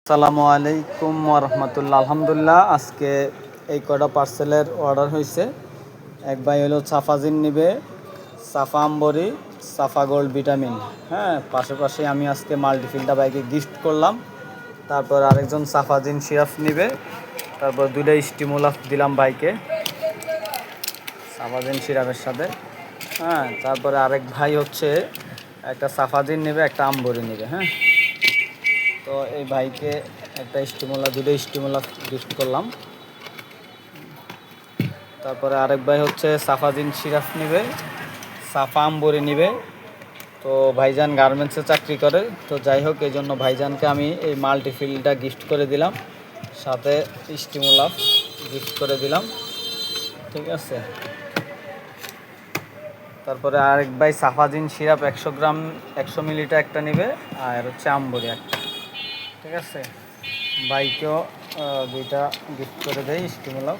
আসসালামু আলাইকুম রহমতুল্লাহ। আলহামদুলিল্লাহ, আজকে এই কটা পার্সেলের অর্ডার হয়েছে। এক ভাই হলো সাফাজিন নিবে, সাফা আম্বরি, সাফা গোল্ড ভিটামিন। হ্যাঁ, পাশাপাশি আমি আজকে মাল্টিফিলটা বাইকে গিফট করলাম। তারপর আরেকজন সাফাজিন সিরাপ নিবে, তারপর দুইটা স্টিমুলাস দিলাম বাইকে সাফাজিন সিরাপের সাথে। হ্যাঁ, তারপরে আরেক ভাই হচ্ছে একটা সাফাজিন নেবে, একটা আম্বরি নেবে। হ্যাঁ, তো এই ভাইকে একটা দুটো স্টিমুলা গিফট করলাম। তারপরে আরেক ভাই হচ্ছে সাফাজিন সিরাপ নেবে, সাফা আম্বরি নেবে। তো ভাইজান গার্মেন্টসে চাকরি করে, তো যাই হোক এই জন্য ভাইজানকে আমি এই মাল্টিফিলটা গিফট করে দিলাম, সাথে স্টিমুলা গিফট করে দিলাম। ঠিক আছে। তারপরে আরেক ভাই সাফাজিন সিরাপ 100 গ্রাম 100 মিলিটা একটা নেবে, আর হচ্ছে আম্বরি একটা। ঠিক আছে, বাইকেও দুইটা গিফট করে দেয় স্টিমুলা।